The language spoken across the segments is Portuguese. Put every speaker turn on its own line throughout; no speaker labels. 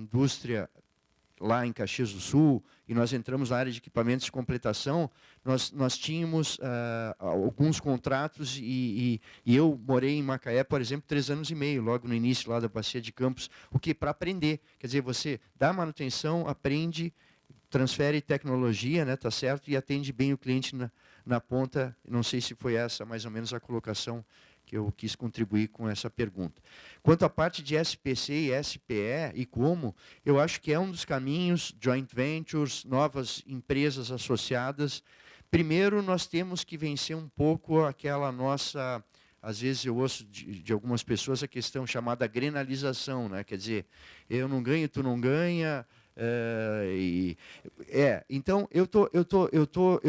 indústria lá em Caxias do Sul, e nós entramos na área de equipamentos de completação, nós tínhamos alguns contratos, e eu morei em Macaé, por exemplo, 3 anos e meio, logo no início lá da Bacia de Campos, o que para aprender. Quer dizer, você dá manutenção, aprende, transfere tecnologia, né, tá certo, e atende bem o cliente na ponta. Não sei se foi essa mais ou menos a colocação que eu quis contribuir com essa pergunta. Quanto à parte de SPC e SPE e como, eu acho que é um dos caminhos, joint ventures, novas empresas associadas. Primeiro, nós temos que vencer um pouco aquela nossa, às vezes eu ouço de algumas pessoas a questão chamada grenalização, né? Quer dizer, eu não ganho, tu não ganha. Então,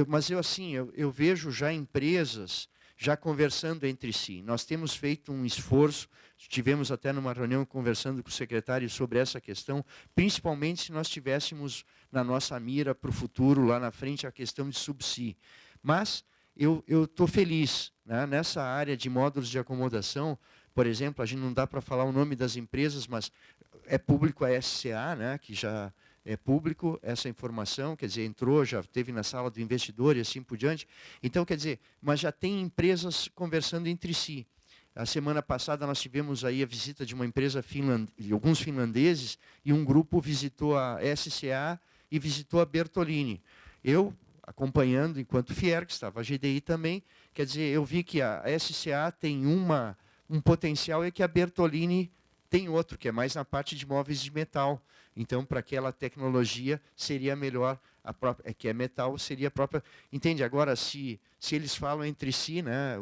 mas eu vejo já empresas já conversando entre si. Nós temos feito um esforço, tivemos até numa reunião conversando com o secretário sobre essa questão, principalmente se nós tivéssemos na nossa mira para o futuro, lá na frente, a questão de subsídio. Mas eu estou feliz, né? Nessa área de módulos de acomodação, por exemplo, a gente não dá para falar o nome das empresas, mas é público a SCA, né, que já é público essa informação, quer dizer, entrou, já esteve na sala do investidor e assim por diante. Então, quer dizer, mas já tem empresas conversando entre si. A semana passada nós tivemos aí a visita de uma empresa de alguns finlandeses, e um grupo visitou a SCA e visitou a Bertolini. Eu, acompanhando enquanto Fiergs, estava a GDI também, quer dizer, eu vi que a SCA tem um potencial, é que a Bertolini tem outro, que é mais na parte de móveis de metal. Então, para aquela tecnologia, seria melhor, que é metal, seria a própria... Entende? Agora, se eles falam entre si, né,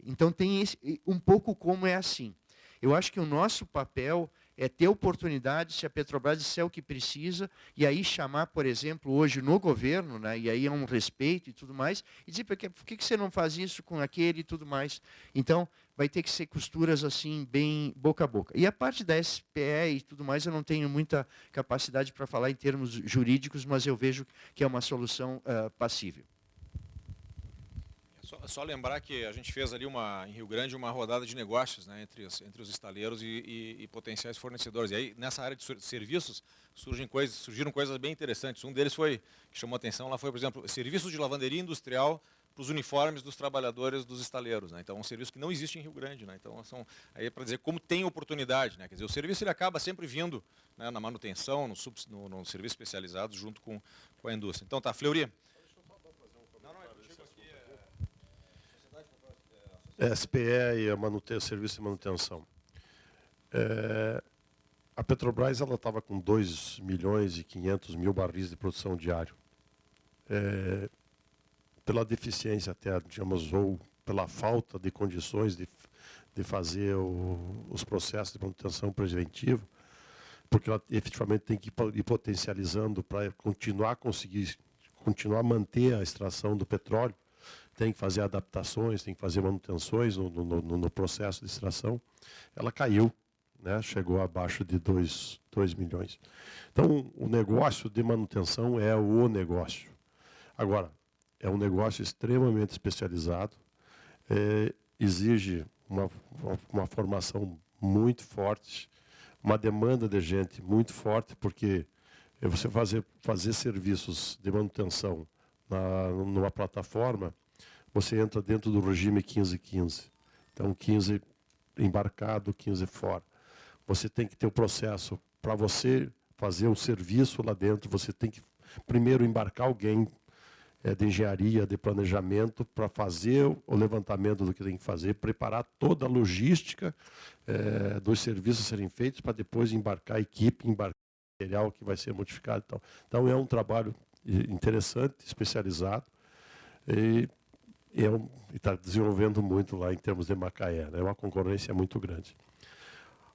então tem um pouco como é assim. Eu acho que o nosso papel é ter oportunidade, se a Petrobras disser o que precisa, e aí chamar, por exemplo, hoje no governo, né, e aí é um respeito e tudo mais, e dizer, por que você não faz isso com aquele e tudo mais? Então, vai ter que ser costuras assim, bem boca a boca. E a parte da SPE e tudo mais, eu não tenho muita capacidade para falar em termos jurídicos, mas eu vejo que é uma solução passível.
Só lembrar que a gente fez ali em Rio Grande uma rodada de negócios, né, entre os estaleiros e potenciais fornecedores. E aí, nessa área de serviços, surgiram coisas bem interessantes. Um deles que chamou a atenção lá foi, por exemplo, serviços de lavanderia industrial para os uniformes dos trabalhadores dos estaleiros, né? Então, é um serviço que não existe em Rio Grande, né? Então, aí é para dizer como tem oportunidade, né? Quer dizer, o serviço ele acaba sempre vindo, né, na manutenção, no serviço especializado, junto com a indústria. Então, tá, Fleury.
SPE e o serviço de manutenção. A Petrobras estava com 2.500.000 barris de produção diário. Pela deficiência até, digamos, ou pela falta de condições de fazer os processos de manutenção preventiva, porque ela efetivamente tem que ir potencializando para continuar a manter a extração do petróleo, tem que fazer adaptações, tem que fazer manutenções no processo de extração. Ela caiu, né? Chegou abaixo de 2 milhões. Então, o negócio de manutenção é o negócio. Agora, é um negócio extremamente especializado, exige uma formação muito forte, uma demanda de gente muito forte, porque você fazer serviços de manutenção numa plataforma, você entra dentro do regime 15-15. Então, 15 embarcado, 15 fora. Você tem que ter o processo. Para você fazer o serviço lá dentro, você tem que primeiro embarcar alguém de engenharia, de planejamento, para fazer o levantamento do que tem que fazer, preparar toda a logística dos serviços serem feitos, para depois embarcar a equipe, embarcar o material que vai ser modificado. Então é um trabalho interessante, especializado, e está desenvolvendo muito lá em termos de Macaé. É uma concorrência muito grande.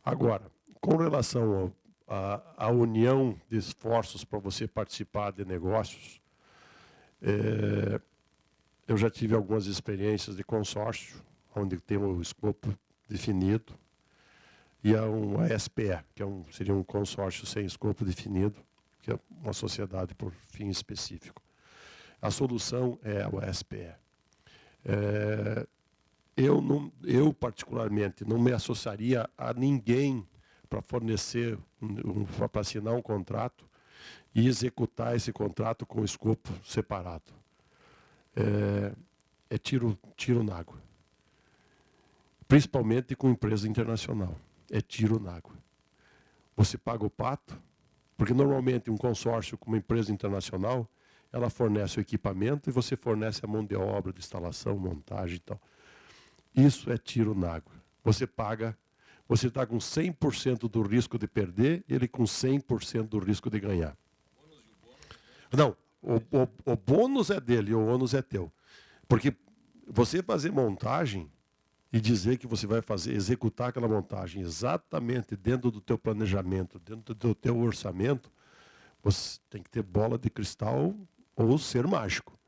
Agora, com relação à união de esforços para você participar de negócios, eu já tive algumas experiências de consórcio, onde tem o escopo definido, e a SPE, que seria um consórcio sem escopo definido, que é uma sociedade por fim específico. A solução é o SPE. Eu particularmente, não me associaria a ninguém para fornecer, para assinar um contrato e executar esse contrato com escopo separado. É tiro na água. Principalmente com empresa internacional. É tiro na água. Você paga o pato, porque normalmente um consórcio com uma empresa internacional, ela fornece o equipamento e você fornece a mão de obra de instalação, montagem e tal. Isso é tiro na água. Você paga, você está com 100% do risco de perder, ele com 100% do risco de ganhar. Não, o bônus é dele, o ônus é teu. Porque você fazer montagem e dizer que você vai executar aquela montagem exatamente dentro do teu planejamento, dentro do teu orçamento, você tem que ter bola de cristal ou ser mágico.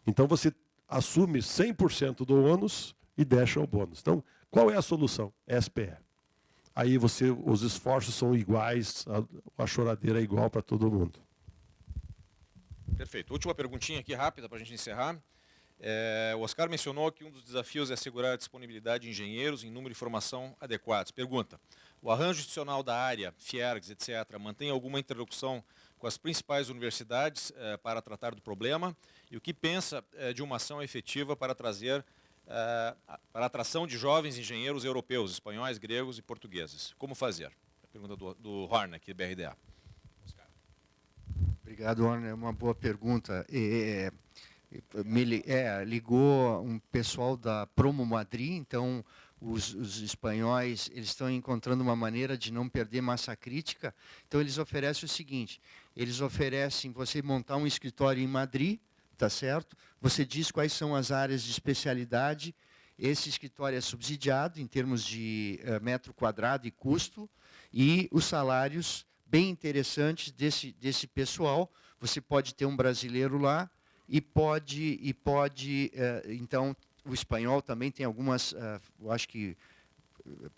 Então você assume 100% do ônus e deixa o bônus. Então, qual é a solução? SPE. Aí os esforços são iguais, a choradeira é igual para todo mundo.
Perfeito. Última perguntinha aqui, rápida, para a gente encerrar. O Oscar mencionou que um dos desafios é assegurar a disponibilidade de engenheiros em número e formação adequados. Pergunta, o arranjo institucional da área, Fiergs, etc., mantém alguma interlocução com as principais universidades para tratar do problema? E o que pensa de uma ação efetiva para trazer para a atração de jovens engenheiros europeus, espanhóis, gregos e portugueses? Como fazer? A pergunta do Horner, aqui, BRDA. Oscar.
Obrigado, Horner. É uma boa pergunta. Ligou um pessoal da Promo Madrid, então os espanhóis eles estão encontrando uma maneira de não perder massa crítica, então eles oferecem o seguinte, eles oferecem você montar um escritório em Madrid, tá certo? Você diz quais são as áreas de especialidade, esse escritório é subsidiado em termos de metro quadrado e custo, e os salários bem interessantes desse pessoal, você pode ter um brasileiro lá, então, o espanhol também tem algumas, eu acho que,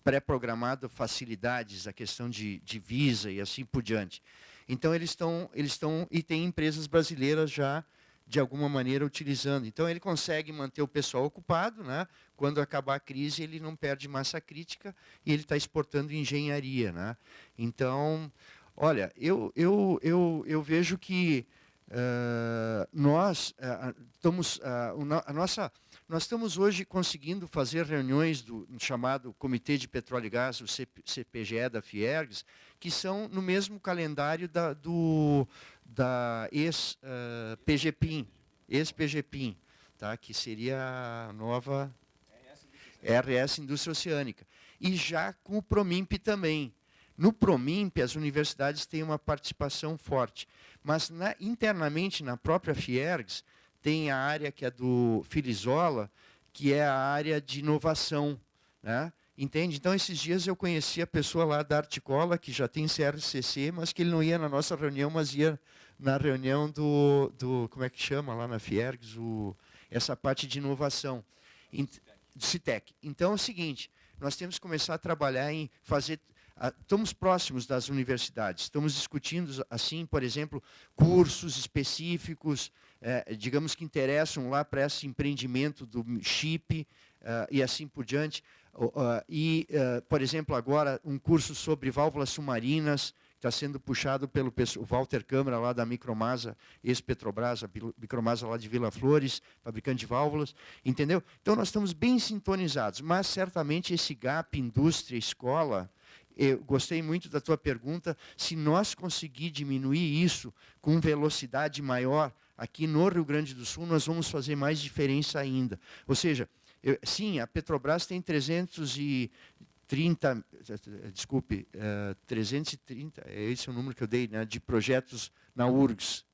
pré-programado facilidades, a questão de visa e assim por diante. Então, eles estão, e tem empresas brasileiras já, de alguma maneira, utilizando. Então, ele consegue manter o pessoal ocupado, né? Quando acabar a crise, ele não perde massa crítica e ele está exportando engenharia, né? Então, olha, eu vejo que nós estamos hoje conseguindo fazer reuniões do chamado Comitê de Petróleo e Gás, o CPGE da Fiergs, que são no mesmo calendário da ex-PGPIM, tá? Que seria a nova RS Indústria Oceânica. E já com o Promimp também. No Promimp, as universidades têm uma participação forte, mas internamente, na própria Fiergs, tem a área que é do Filizola, que é a área de inovação, né? Entende? Então, esses dias eu conheci a pessoa lá da Articola, que já tem CRCC, mas que ele não ia na nossa reunião, mas ia na reunião do como é que chama lá na Fiergs, essa parte de inovação, do CITEC. Então, é o seguinte, nós temos que começar a trabalhar em fazer... Estamos próximos das universidades, estamos discutindo, assim, por exemplo, cursos específicos, digamos que interessam lá para esse empreendimento do chip e assim por diante. Por exemplo, agora, um curso sobre válvulas submarinas, está sendo puxado pelo Walter Câmara, lá da Micromasa, ex-Petrobras, a Micromasa lá de Vila Flores, fabricante de válvulas, entendeu? Então, nós estamos bem sintonizados, mas certamente esse gap indústria-escola... Eu gostei muito da tua pergunta, se nós conseguir diminuir isso com velocidade maior, aqui no Rio Grande do Sul, nós vamos fazer mais diferença ainda. Ou seja, sim, a Petrobras tem 330, esse é o número que eu dei, né, de projetos na URGS.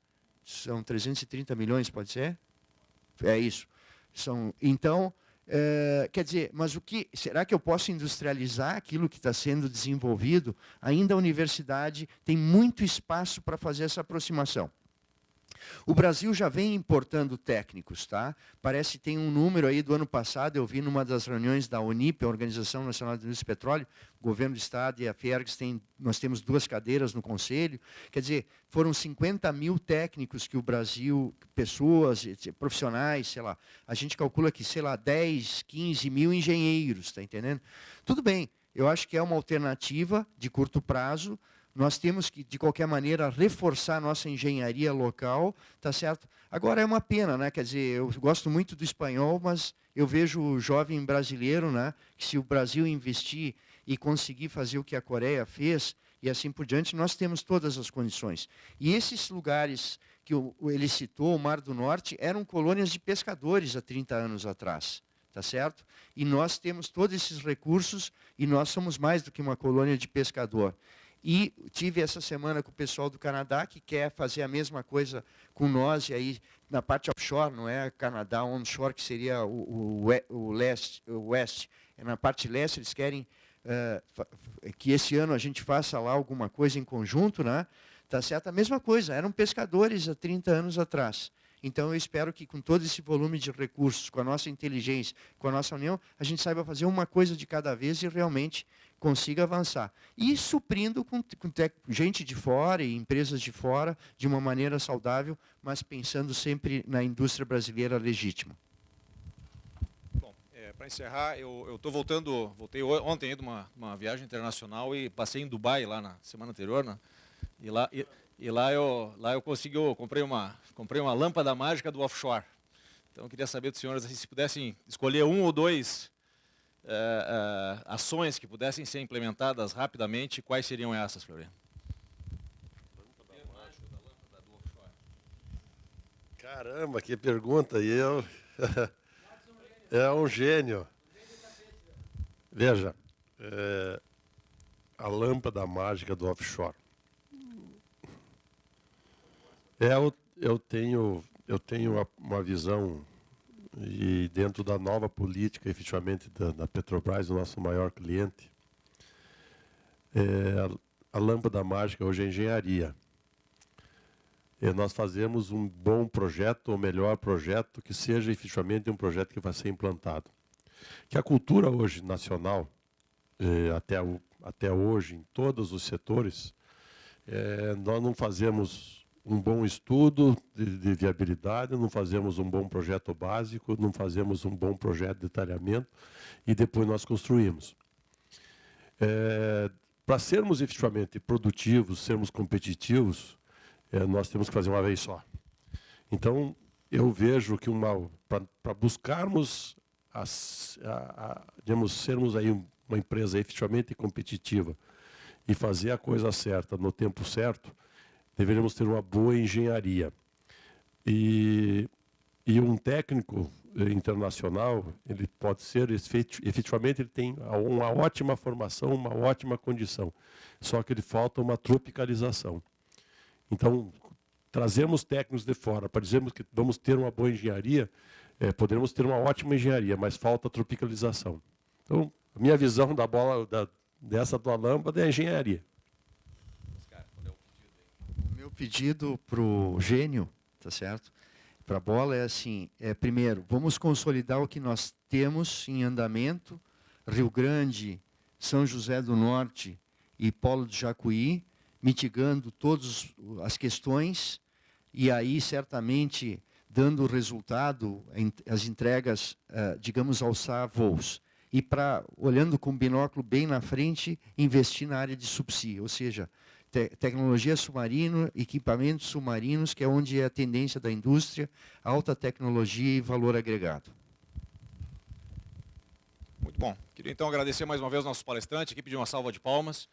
São 330 milhões, pode ser? É isso. Então... quer dizer, mas será que eu posso industrializar aquilo que está sendo desenvolvido? Ainda a universidade tem muito espaço para fazer essa aproximação. O Brasil já vem importando técnicos, tá? Parece que tem um número aí do ano passado, eu vi numa das reuniões da ONIP, a Organização Nacional de Indústria e Petróleo, o Governo do Estado e a Fiergs, nós temos 2 cadeiras no Conselho, quer dizer, foram 50 mil técnicos que o Brasil, pessoas, profissionais, sei lá, a gente calcula que, sei lá, 10, 15 mil engenheiros, tá entendendo? Tudo bem, eu acho que é uma alternativa de curto prazo. Nós temos que, de qualquer maneira, reforçar a nossa engenharia local, tá certo? Agora é uma pena, né? Quer dizer, eu gosto muito do espanhol, mas eu vejo o jovem brasileiro, né? Que se o Brasil investir e conseguir fazer o que a Coreia fez, e assim por diante, nós temos todas as condições. E esses lugares que ele citou, o Mar do Norte, eram colônias de pescadores há 30 anos atrás, tá certo? E nós temos todos esses recursos e nós somos mais do que uma colônia de pescador. E tive essa semana com o pessoal do Canadá, que quer fazer a mesma coisa com nós, e aí na parte offshore, não é Canadá onshore, que seria o oeste. Na parte leste, eles querem que esse ano a gente faça lá alguma coisa em conjunto, né? Tá certo? A mesma coisa, eram pescadores há 30 anos atrás. Então, eu espero que com todo esse volume de recursos, com a nossa inteligência, com a nossa união, a gente saiba fazer uma coisa de cada vez e realmente consiga avançar. E suprindo com gente de fora e empresas de fora, de uma maneira saudável, mas pensando sempre na indústria brasileira legítima.
Bom, para encerrar, eu voltei ontem de uma viagem internacional e passei em Dubai lá na semana anterior, né? E lá eu comprei uma lâmpada mágica do offshore. Então eu queria saber dos senhores se pudessem escolher um ou dois ações que pudessem ser implementadas rapidamente, quais seriam essas, Floriano?
Caramba, que pergunta! E eu é um gênio. Veja, a lâmpada mágica do offshore. Eu tenho uma visão, e dentro da nova política, efetivamente, da Petrobras, o nosso maior cliente, a lâmpada mágica hoje é engenharia. Nós fazemos um bom projeto, ou melhor projeto, que seja efetivamente um projeto que vai ser implantado. Que a cultura hoje nacional, até hoje, em todos os setores, nós não fazemos um bom estudo de viabilidade, não fazemos um bom projeto básico, não fazemos um bom projeto de detalhamento e depois nós construímos. Para sermos efetivamente produtivos, sermos competitivos, nós temos que fazer uma vez só. Então, eu vejo que para buscarmos, sermos aí uma empresa efetivamente competitiva e fazer a coisa certa no tempo certo, deveríamos ter uma boa engenharia. E um técnico internacional, ele pode ser, efetivamente, ele tem uma ótima formação, uma ótima condição. Só que ele falta uma tropicalização. Então, trazemos técnicos de fora para dizermos que vamos ter uma boa engenharia, poderemos ter uma ótima engenharia, mas falta tropicalização. Então, a minha visão dessa tua lâmpada é a engenharia.
O meu pedido para o gênio, tá certo? Para a bola é assim, primeiro, vamos consolidar o que nós temos em andamento, Rio Grande, São José do Norte e Polo do Jacuí, mitigando todas as questões e aí certamente dando resultado, as entregas, digamos, alçar voos. E olhando com o binóculo bem na frente, investir na área de subsídio, ou seja, tecnologia submarina, equipamentos submarinos, que é onde é a tendência da indústria, alta tecnologia e valor agregado.
Muito bom. Queria então agradecer mais uma vez aos nossos palestrantes, aqui pedir uma salva de palmas.